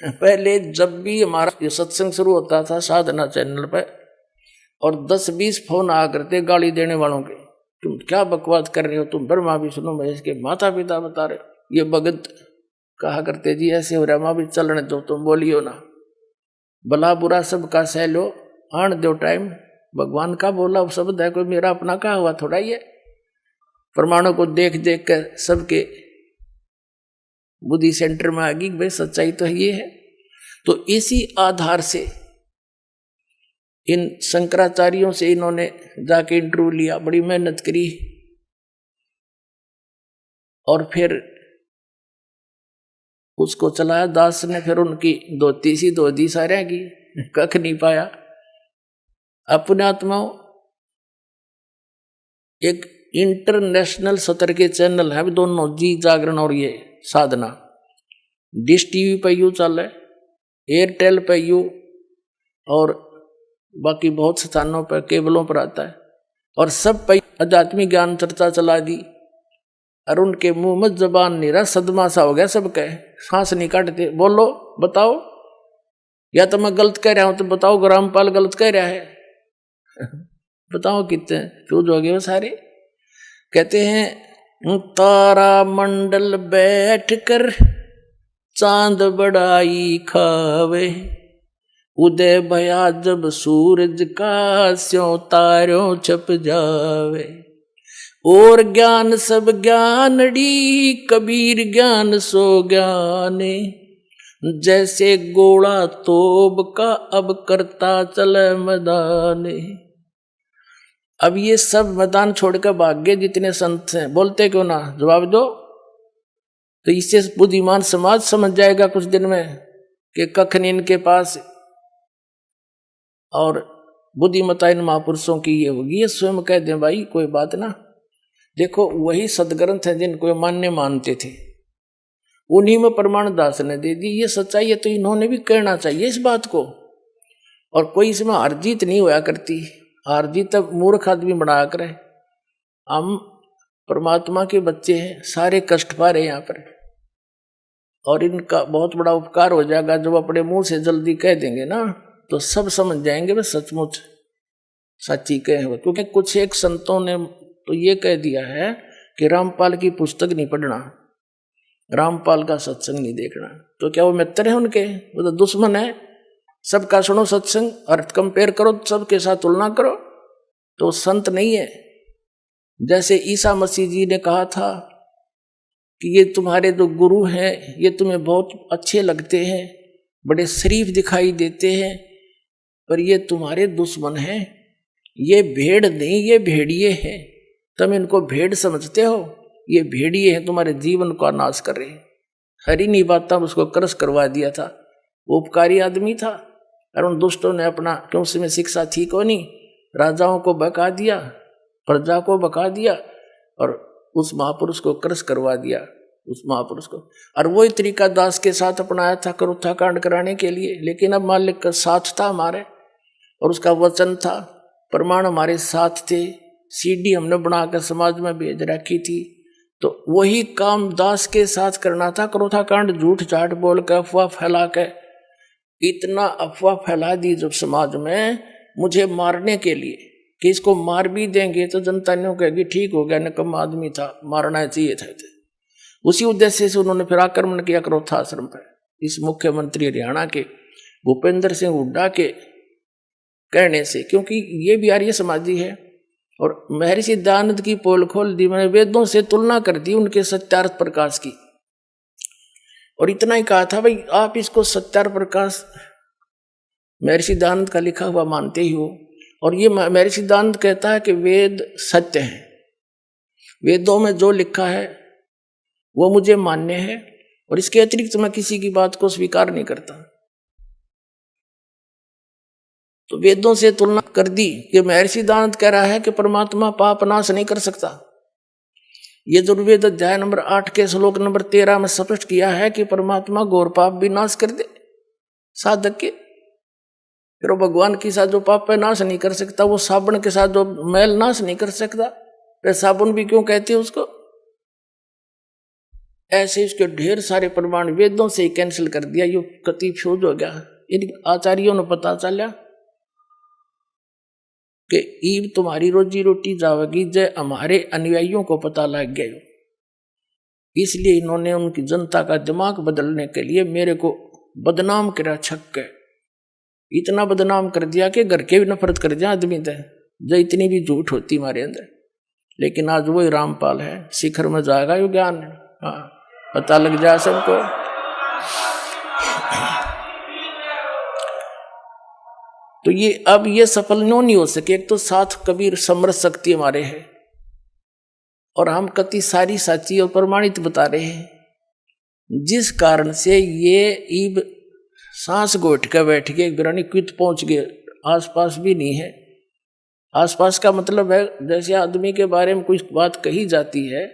पहले जब भी हमारा ये सत्संग शुरू होता था साधना चैनल पे, और 10-20 फोन आ करते गाली देने वालों के, तुम क्या बकवास कर रहे हो, तुम ब्रह्मा विष्णु महेश के माता पिता बता रहे हो। ये भगत कहा करते जी ऐसे हो रहा, माँ भी चलने दो, तुम बोलियो ना, भला बुरा सबका सह लो, आन दो टाइम। भगवान का बोला शब्द है, कोई मेरा अपना कहा हुआ थोड़ा ही है। प्रमाणों को देख देख कर सबके बुद्धि सेंटर में आ गई, भाई सच्चाई तो ये है। तो इसी आधार से इन शंकराचार्यों से इन्होंने जाके इंटरव्यू लिया, बड़ी मेहनत करी, और फिर उसको चलाया दास ने। फिर उनकी धोती सी धोती सारे की कख नहीं पाया। अपने आत्माओं एक इंटरनेशनल सतर के चैनल है दोनों, जी जागरण और ये साधना। डिश टीवी पे यू चल है, एयरटेल पे यू, और बाकी बहुत स्थानों पर केबलों पर आता है, और सब पे आध्यात्मिक ज्ञान चर्चा चला दी। और उनके मुंह में जबान नहीं रहा, सदमा सा हो गया सबके, सांस नहीं काटते। बोलो बताओ, या तो मैं गलत कह रहा हूं तो बताओ, रामपाल गलत कह रहा है बताओ कितने चूज हो गए वो सारे। कहते हैं तारा मंडल बैठ कर चांद बड़ाई खावे, उदय भया जब सूरज का स्यों तारों छप जावे। और ज्ञान सब ज्ञानड़ी कबीर ज्ञान सो ज्ञाने, जैसे गोला तोब का अब करता चले मैदाने। अब ये सब मैदान छोड़कर भाग गए जितने संत हैं, बोलते क्यों ना, जवाब दो। तो इससे बुद्धिमान समाज समझ जाएगा कुछ दिन में कि कख नहीं इनके पास, और बुद्धिमता इन महापुरुषों की ये होगी। ये स्वयं कह दें भाई कोई बात ना। देखो वही सदग्रंथ है जिनको मान्य मानते थे, उन्हीं में प्रमाण दास ने दे दी। ये सच्चाई है तो इन्होंने भी कहना चाहिए इस बात को। और कोई इसमें हार जीत नहीं होया करती, हार जीत तब मूर्ख आदमी बना कर। हम परमात्मा के बच्चे हैं, सारे कष्ट पा रहे हैं यहाँ पर, और इनका बहुत बड़ा उपकार हो जाएगा जब अपने मुंह से जल्दी कह देंगे ना, तो सब समझ जाएंगे वे सचमुच सच्ची कहे हुए। क्योंकि कुछ एक संतों ने तो ये कह दिया है कि रामपाल की पुस्तक नहीं पढ़ना, रामपाल का सत्संग नहीं देखना। तो क्या वो मित्र है उनके? वो तो दुश्मन है। सबका सुनो सत्संग और कंपेयर करो, सबके साथ तुलना करो, तो संत नहीं है। जैसे ईसा मसीह जी ने कहा था कि ये तुम्हारे जो गुरु हैं ये तुम्हें बहुत अच्छे लगते हैं, बड़े शरीफ दिखाई देते हैं, पर ये तुम्हारे दुश्मन हैं। ये भेड़ नहीं, ये भेड़िए हैं। तुम इनको भेड़ समझते हो, ये भेड़िए हैं, तुम्हारे जीवन का नाश कर रहे हैं। हरी नहीं बात था, उसको क्रश करवा दिया था। वो उपकारी आदमी था, और उन दुष्टों ने अपना, क्यों उसमें शिक्षा थी को नहीं, राजाओं को बका दिया, प्रजा को बका दिया, और उस महापुरुष को क्रश करवा दिया, उस महापुरुष को। और वही तरीका दास के साथ अपनाया था करुत्था कांड कराने के लिए। लेकिन अब मालिक का साथ था हमारे, और उसका वचन था, प्रमाण हमारे साथ थे, सीडी हमने बनाकर समाज में भेज रखी थी। तो वही काम दास के साथ करना था। करुत्था कांड झूठ झाट बोल कर, अफवाह फैला के, इतना अफवाह फैला दी जब समाज में मुझे मारने के लिए, कि इसको मार भी देंगे तो जनता ने कहेगी ठीक हो गया, निकम्मा आदमी था, मारना चाहिए था। उसी उद्देश्य से उन्होंने फिर आक्रमण किया करोथा आश्रम पर। इस मुख्यमंत्री हरियाणा के भूपेंद्र सिंह हुड्डा के कहने से, क्योंकि ये भी आर्य समाजी है। और महर्षि दयानंद की पोल खोल दी, मैंने वेदों से तुलना कर दी उनके सत्यार्थ प्रकाश की, और इतना ही कहा था भाई आप इसको सत्यार्थ प्रकाश महर्षि दयानंद का लिखा हुआ मानते ही हो। और ये महर्षि दयानंद कहता है कि वेद सत्य है, वेदों में जो लिखा है वो मुझे मान्य है, और इसके अतिरिक्त मैं किसी की बात को स्वीकार नहीं करता। तो वेदों से तुलना कर दी कि महर्षि दयानंद कह रहा है कि परमात्मा पाप नाश नहीं कर सकता। ये दुर्वेद अध्याय नंबर 8 के श्लोक नंबर 13 में स्पष्ट किया है कि परमात्मा घोर पाप भी नाश कर दे साधक के। फिर वो भगवान के साथ जो पाप है नाश नहीं कर सकता, वो साबुन के साथ जो मैल नाश नहीं कर सकता, फिर साबुन भी क्यों कहते हैं उसको? ऐसे इसके ढेर सारे प्रमाण वेदों से ही कैंसिल कर दिया, यो कति फ्यूज हो गया। इन आचार्यों ने पता चला कि ईब तुम्हारी रोजी रोटी जावेगी, जय हमारे अनुयायियों को पता लग गया। इसलिए इन्होंने उनकी जनता का दिमाग बदलने के लिए मेरे को बदनाम करा, छक के इतना बदनाम कर दिया कि घर के भी नफरत कर दिया आदमी थे, जो इतनी भी झूठ होती हमारे अंदर। लेकिन आज वही रामपाल है, शिखर में जाएगा यो ज्ञान। हाँ, पता लग जाए सबको। तो ये अब ये सफल नहीं हो सके। एक तो साथ कबीर समरस शक्ति हमारे है, और हम कति सारी साची और प्रमाणित बता रहे हैं, जिस कारण से ये ईब सांस घोट कर बैठ गए, ग्रानी क्वित पहुंच गए, आसपास भी नहीं है। आसपास का मतलब है जैसे आदमी के बारे में कोई बात कही जाती है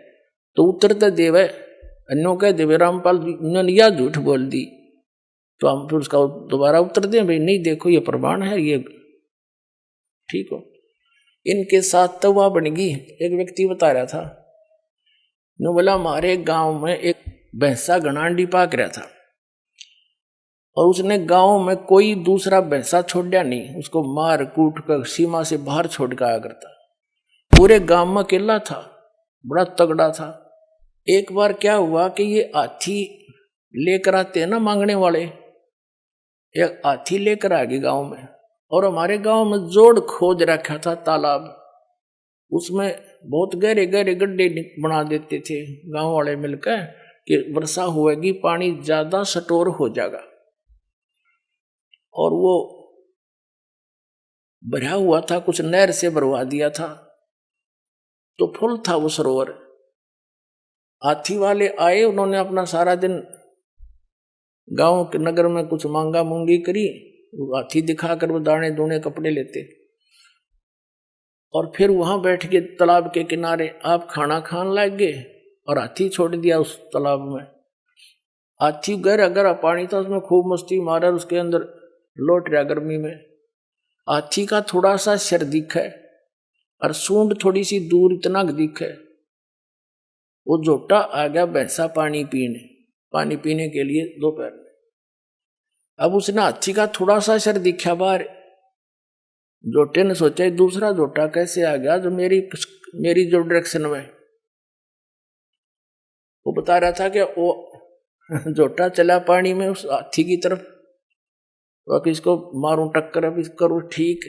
तो उत्तर देव अन्यों कह देवे रामपाल ने यह झूठ बोल दी, तो हम फिर उसका दोबारा उत्तर दें, भाई नहीं देखो ये प्रमाण है, ये ठीक हो। इनके साथ तो वह बन गई। एक व्यक्ति बता रहा था, नो बोला हमारे गांव में एक भैंसा घनांडी पाक रहा था, और उसने गांव में कोई दूसरा भैंसा छोड़ा नहीं, उसको मार कूट कर सीमा से बाहर छोड़ के आया करता। पूरे गांव में अकेला था, बड़ा तगड़ा था। एक बार क्या हुआ कि ये हाथी लेकर आते हैं ना मांगने वाले, एक हाथी लेकर आ गए गांव में, और हमारे गांव में जोड़ खोद रखा था तालाब, उसमें बहुत गहरे गहरे गड्ढे बना देते थे गांव वाले मिलकर कि वर्षा होएगी पानी ज्यादा स्टोर हो जाएगा। और वो भरा हुआ था, कुछ नहर से भरवा दिया था, तो फुल था वो सरोवर। हाथी वाले आए, उन्होंने अपना सारा दिन गांव के नगर में कुछ मांगा मूंगी करी, हाथी दिखाकर वो दाने दूने कपड़े लेते, और फिर वहां बैठ के तालाब के किनारे आप खाना खाने लग गए, और हाथी छोड़ दिया उस तालाब में। हाथी गहरा गहरा पानी था, उसमें खूब मस्ती मारा, उसके अंदर लौट रहा गर्मी में। हाथी का थोड़ा सा सिर दिखा और सूंड थोड़ी सी दूर इतना दिखा। वो जोटा आ गया भैंसा पानी पीने के लिए दोपहर में। अब उसने हाथी का थोड़ा सा सिर दिखा बाहर, जोटे ने सोचा दूसरा जोटा कैसे आ गया जो मेरी जो डायरेक्शन में। वो बता रहा था कि वो जोटा चला पानी में उस हाथी की तरफ, तो इसको मारूं टक्कर, अब इसको करूं ठीक।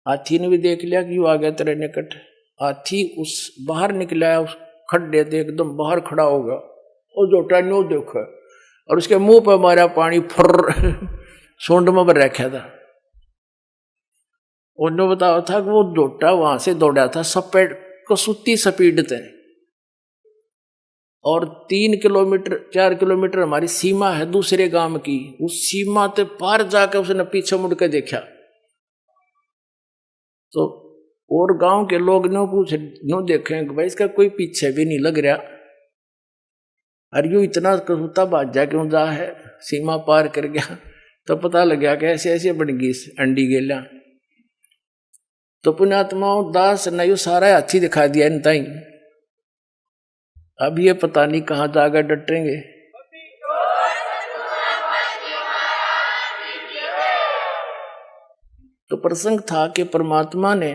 हाथी ने भी देख लिया कि वो आ गया तेरे निकट। हाथी उस बाहर निकला, उस खड्डे से एकदम बाहर खड़ा होगा, और जोटा न्यू देखा, और उसके मुंह पर मारा पानी, फर सूंड में भर रखा था। उन्होंने बताया था कि वो जोटा वहां से दौड़ा था सपेट कसूती स्पीड थे, और 3 किलोमीटर 4 किलोमीटर हमारी सीमा है दूसरे गांव की, उस सीमा ते पार जाकर उसने पीछे मुड़ के देखा। तो और गांव के लोग नो देखे भाई इसका कोई पीछे भी नहीं लग रहा, और यूं इतना कसूता भाग जा क्यों जा है, सीमा पार कर गया। तो पता लग गया कि ऐसे ऐसे बन गई अंडी गेला। तो पुण्यात्माओं दास ने यू सारा हाथी दिखा दिया इन ताई। अब ये पता नहीं कहाँ जाकर डटेंगे। तो प्रसंग था कि परमात्मा ने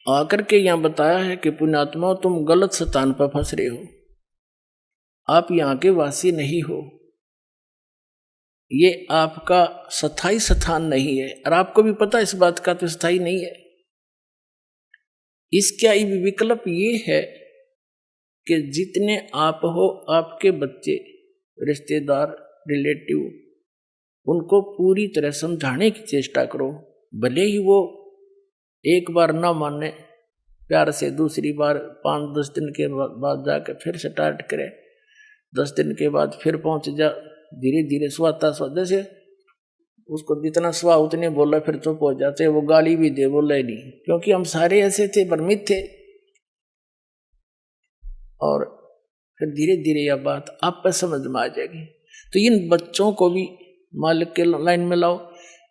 आकर के यहां बताया है कि पुण्यात्मा तुम गलत स्थान पर फंस रहे हो, आप यहां के वासी नहीं हो, ये आपका स्थायी स्थान नहीं है, और आपको भी पता इस बात का तो स्थायी नहीं है। इसका विकल्प ये है कि जितने आप हो, आपके बच्चे, रिश्तेदार, रिलेटिव, उनको पूरी तरह समझाने की चेष्टा करो। भले ही वो एक बार ना माने, प्यार से दूसरी बार 5-10 दिन के बाद जाकर फिर स्टार्ट करे, 10 दिन के बाद फिर पहुंच जा, धीरे धीरे स्वाता जैसे उसको जितना स्वा उतने बोला फिर चुप हो जाते, वो गाली भी दे बोला ही नहीं, क्योंकि हम सारे ऐसे थे, भ्रमित थे। और फिर धीरे धीरे यह बात आप पर समझ में आ जाएगी। तो इन बच्चों को भी मालिक के लाइन में लाओ।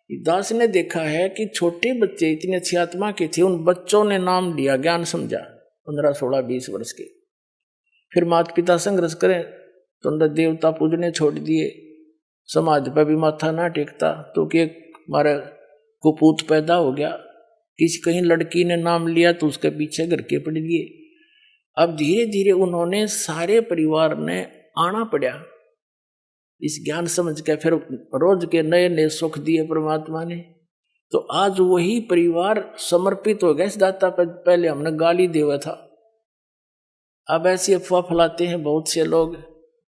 दास ने देखा है कि छोटे बच्चे इतनी अच्छी आत्मा के थे, उन बच्चों ने नाम लिया, ज्ञान समझा, 15, 16, 20 वर्ष के। फिर माता पिता संघर्ष करें तो अंदर देवता पूजने छोड़ दिए, समाज पर भी माथा ना टेकता, तो कि हमारा कुपूत पैदा हो गया, किसी कहीं लड़की ने नाम लिया तो उसके पीछे घर के पड़ दिए। अब धीरे धीरे उन्होंने सारे परिवार ने आना पड़ा इस ज्ञान समझ के, फिर रोज के नए नए सुख दिए परमात्मा ने। तो आज वही परिवार समर्पित हो गया इस दाता पर। पहले हमने गाली दिया था, अब ऐसी अफवाह फैलाते हैं बहुत से लोग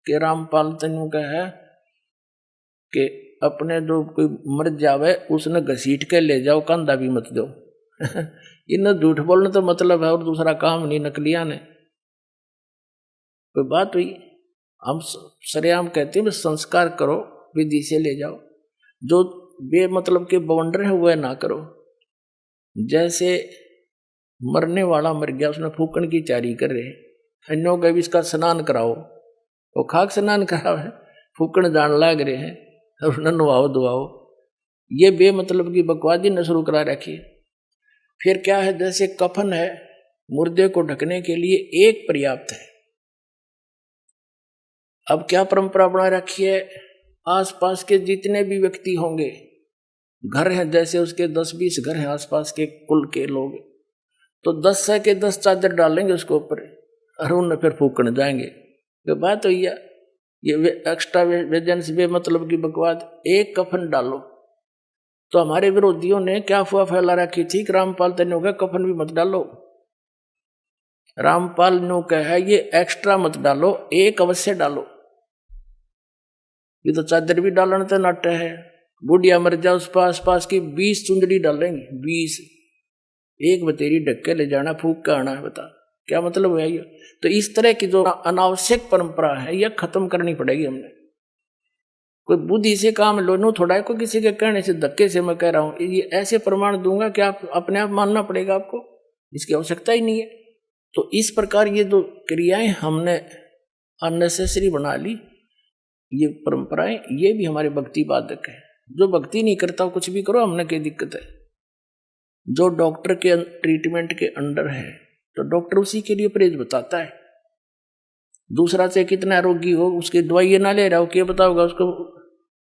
कि रामपाल तनु का है कि अपने जो कोई मर जावे उसने घसीट के ले जाओ, कंधा भी मत दो। इन्हें झूठ बोलने तो मतलब है और दूसरा काम नहीं, नकलिया ने। कोई बात हुई? हम सरेआम कहते हैं संस्कार करो, विधि से ले जाओ, जो बेमतलब के बवंडर है वह ना करो। जैसे मरने वाला मर गया, उसने फूकन की तैयारी कर रहे, अन्यों का भी इसका स्नान कराओ, वो खाक स्नान कराओ है, फूकन जान लाग रहे हैं और उन्हें नवाओ दुआओ। ये बेमतलब की बकवादी ने शुरू करा रखी। फिर क्या है, जैसे कफन है, मुर्दे को ढकने के लिए एक पर्याप्त है। अब क्या परंपरा बना रखी है, आसपास के जितने भी व्यक्ति होंगे, घर हैं जैसे उसके 10-20 घर हैं आसपास के कुल के लोग, तो 10 के 10 चादर डालेंगे उसके ऊपर और उन्हें फिर फूकने जाएंगे। ये बात हुई है, ये एक्स्ट्रा वेजेंस मतलब की बकवाद। एक कफन डालो। तो हमारे विरोधियों ने क्या अफवाह फैला रखी थी कि रामपाल तनु का कफन भी मत डालो। रामपाल नु कहा ये एक्स्ट्रा मत डालो, एक अवश्य डालो। ये तो चादर भी डालने तो नाटे है, बुढ़िया मर जाओ उस पास की 20 चुंदड़ी डालेंगे, 20, एक बतेरी ढक के ले जाना, फूक का आना है। बता क्या मतलब है ये? तो इस तरह की जो अनावश्यक परंपरा है यह खत्म करनी पड़ेगी हमने। कोई बुद्धि से काम लो, नो थोड़ा है कोई किसी के कहने से धक्के से मैं कह रहा हूं, ये ऐसे प्रमाण दूंगा कि आप अपने आप मानना पड़ेगा आपको, इसकी आवश्यकता ही नहीं है। तो इस प्रकार ये जो क्रियाएं हमने अननेसेसरी बना ली, ये परंपराएं, ये भी हमारे भक्ति बाधक है। जो भक्ति नहीं करता कुछ भी करो, हमने क्या दिक्कत है? जो डॉक्टर के ट्रीटमेंट के अंडर है तो डॉक्टर उसी के लिए परहेज बताता है। दूसरा से कितना रोगी हो उसकी दवाई ना ले रहा हो, क्या बताओगा उसको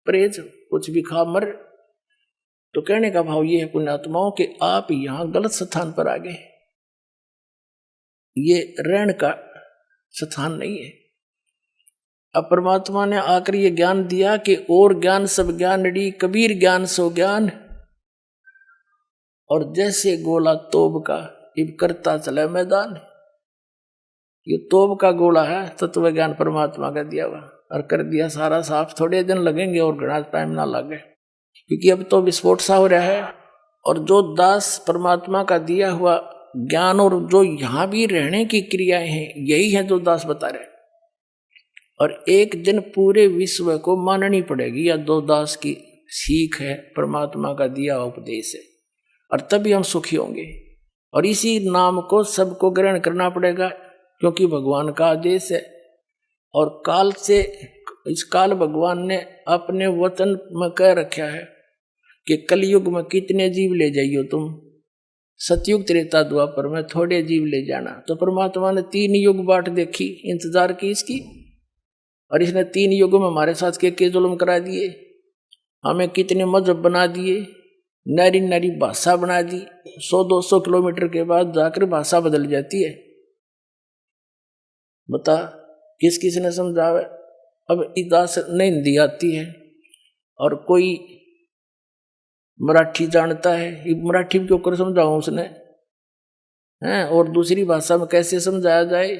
परहेज? कुछ भी खा मर। तो कहने का भाव ये है पुण्यात्माओं कि आप यहां गलत स्थान पर आ गए, ये रहने का स्थान नहीं है। अब परमात्मा ने आकर ये ज्ञान दिया कि और ज्ञान सब ज्ञान डी, कबीर ज्ञान सो ज्ञान। और जैसे गोला तोब का इब करता चला मैदान। ये तोब का गोला है, तत्व ज्ञान परमात्मा का दिया हुआ, और कर दिया सारा साफ। थोड़े दिन लगेंगे और घना टाइम ना लगे, क्योंकि अब तो विस्फोट सा हो रहा है। और जो दास परमात्मा का दिया हुआ ज्ञान और जो यहां भी रहने की क्रियाएं हैं, यही है जो दास बता रहे। और एक दिन पूरे विश्व को माननी पड़ेगी या दो दास की सीख है, परमात्मा का दिया उपदेश है, और तभी हम सुखी होंगे। और इसी नाम को सबको ग्रहण करना पड़ेगा, क्योंकि भगवान का आदेश है। और काल से इस काल भगवान ने अपने वचन में कह रखा है कि कलयुग में कितने जीव ले जाइयो तुम, सतयुग त्रेता द्वापर में थोड़े जीव ले जाना। तो परमात्मा ने 3 युग बाट देखी, इंतजार की इसकी, और इसने 3 युगों में हमारे साथ के जुल्म करा दिए, हमें कितने मजहब बना दिए, नारी नारी भाषा बना दी। 100-200 किलोमीटर के बाद जाकर भाषा बदल जाती है। बता किस किस ने समझावे? अब इदास नहीं हिंदी आती है और कोई मराठी जानता है, ये मराठी में क्यों कर समझाऊं उसने हैं, और दूसरी भाषा में कैसे समझाया जाए?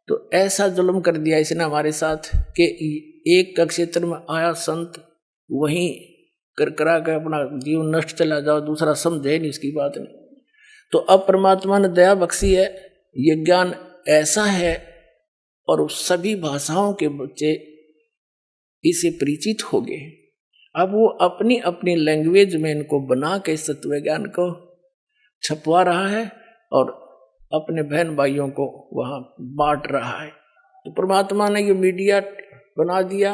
तो ऐसा जुल्म कर दिया इसने हमारे साथ कि एक का क्षेत्र में आया संत वहीं कर करा के अपना जीवन नष्ट चला जाओ, दूसरा समझे नहीं इसकी बात नहीं। तो अब परमात्मा ने दया बख्शी है, ये ज्ञान ऐसा है और सभी भाषाओं के बच्चे इसे परिचित हो गए। अब वो अपनी अपनी लैंग्वेज में इनको बना के तत्व ज्ञान को छपवा रहा है और अपने बहन भाइयों को वहां बांट रहा है। तो परमात्मा ने ये मीडिया बना दिया।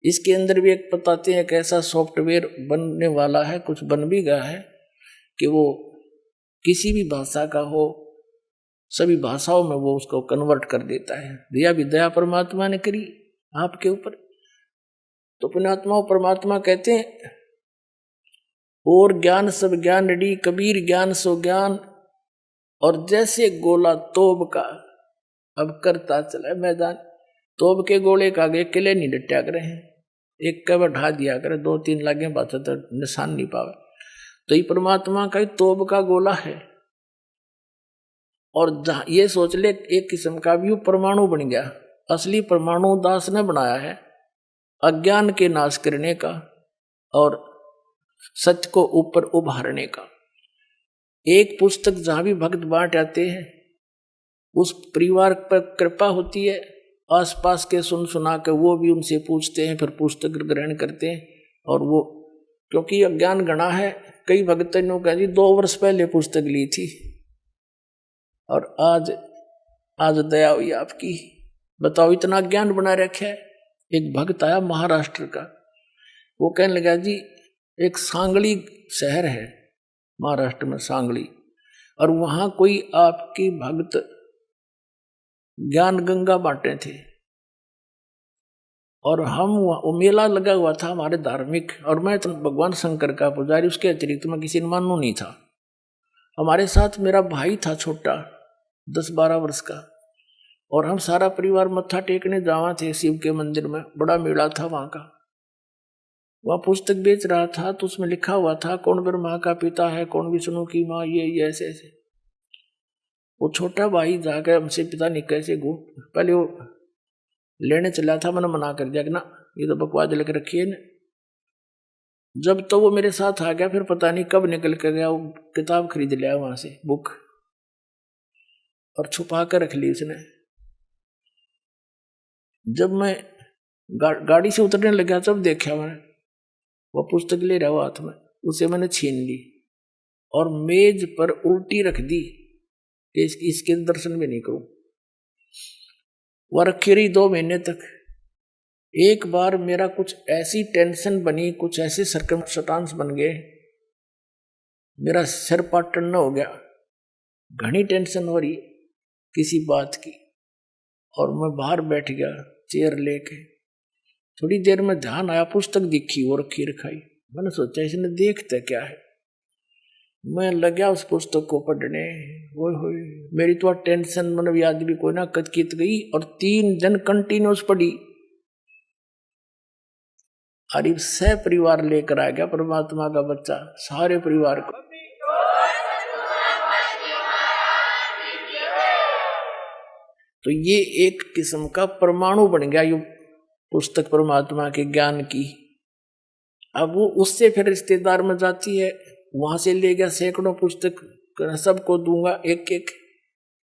इसके अंदर भी एक बताते हैं कि ऐसा सॉफ्टवेयर बनने वाला है, कुछ बन भी गया है, कि वो किसी भी भाषा का हो सभी भाषाओं में वो उसको कन्वर्ट कर देता है। दया भी दया परमात्मा ने करी आपके ऊपर। तो पुण्यात्मा परमात्मा कहते हैं और ज्ञान सब ज्ञान डी, कबीर ज्ञान सो ज्ञान, और जैसे गोला तोब का अब करता चला मैदान। तोब के गोले का आगे किले नहीं डटया करे हैं, एक का बढ़ा दिया करे, 2-3 लागे बात तो निशान नहीं पावे। तो ये परमात्मा का तोब का गोला है। और ये सोच ले एक किस्म का भी परमाणु बन गया। असली परमाणु दास ने बनाया है अज्ञान के नाश करने का और सत्य को ऊपर उभारने का। एक पुस्तक जहां भी भक्त बांट आते हैं उस परिवार पर कृपा होती है, आसपास के सुना के वो भी उनसे पूछते हैं, फिर पुस्तक ग्रहण करते हैं। और वो क्योंकि अज्ञान गणा है, कई भक्तों ने कहा जी 2 वर्ष पहले पुस्तक ली थी और आज दया हुई आपकी, बताओ इतना ज्ञान बना रखा है। एक भक्त आया महाराष्ट्र का, वो कहने लगा जी एक सांगली शहर है महाराष्ट्र में, सांगली, और वहां कोई आपकी भक्त ज्ञान गंगा बांटे थे और हम वो मेला लगा हुआ था हमारे धार्मिक, और मैं तो भगवान शंकर का पुजारी, उसके अतिरिक्त मैं किसी ने मानू नहीं था। हमारे साथ मेरा भाई था छोटा 10-12 वर्ष का, और हम सारा परिवार मत्था टेकने जावा थे शिव के मंदिर में, बड़ा मेला था वहां का। वह पुस्तक बेच रहा था तो उसमें लिखा हुआ था कौन ब्रह्मा का पिता है, कौन विष्णु की माँ, ये ऐसे ऐसे। वो छोटा भाई जाकर हमसे पिता नहीं कैसे पहले वो लेने चला था, मैंने मना कर दिया कि ना ये तो बकवास लेकर रखी है ना। जब तो वो मेरे साथ आ गया, फिर पता नहीं कब निकल कर गया, वो किताब खरीद लिया वहां से बुक और छुपा कर रख ली उसने। जब मैं गाड़ी से उतरने लगा तब देखा मैंने वो पुस्तक ले रहा हुआ हाथ में, उसे मैंने छीन ली और मेज पर उल्टी रख दी कि इसके दर्शन भी नहीं करूं। वह रखी रही 2 महीने तक। एक बार मेरा कुछ ऐसी टेंशन बनी, कुछ ऐसे सर्कमस्टांस बन गए, मेरा सिर पाटन हो गया, घनी टेंशन हो रही किसी बात की, और मैं बाहर बैठ गया चेयर लेके। थोड़ी देर में ध्यान आया, पुस्तक दिखी वो रखी रखाई। मैंने सोचा इसने देखते क्या है, मैं लगा उस पुस्तक को पढ़ने। वो मेरी तो टेंशन मतलब याद भी कोई ना कचकित गई, और 3 दिन कंटिन्यूस पढ़ी। अरे सह परिवार लेकर आ गया परमात्मा का बच्चा, सारे परिवार को। तो ये एक किस्म का परमाणु बन गया ये पुस्तक परमात्मा के ज्ञान की। अब वो उससे फिर रिश्तेदार में जाती है, वहां से ले गया सैकड़ों पुस्तक, सबको दूंगा एक एक,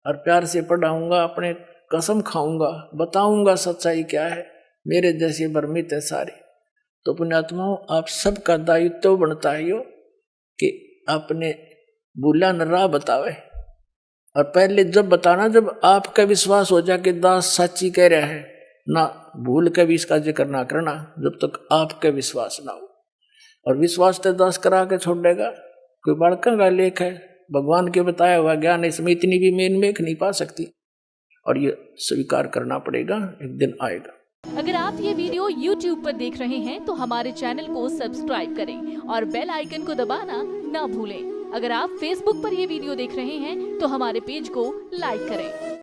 और प्यार से पढ़ाऊंगा, अपने कसम खाऊंगा, बताऊंगा सच्चाई क्या है, मेरे जैसे भ्रमित है सारे। तो पुण्यात्माओं आप सबका दायित्व बनता है यो कि अपने भूला न राह बतावे। और पहले जब बताना, जब आपका विश्वास हो जाए कि दास सच्ची कह रहा है, ना भूल के भी इसका जिक्र ना करना जब तक आपका विश्वास ना हो। और विश्वास तो दास करा के छोड़ देगा, कोई बड़का का लेख है, भगवान के बताया हुआ ज्ञान, इसमें इतनी भी मेन मेख नहीं पा सकती, और ये स्वीकार करना पड़ेगा, एक दिन आएगा। अगर आप ये वीडियो YouTube पर देख रहे हैं तो हमारे चैनल को सब्सक्राइब करें और बेल आइकन को दबाना ना भूलें। अगर आप Facebook पर ये वीडियो देख रहे हैं तो हमारे पेज को लाइक करें।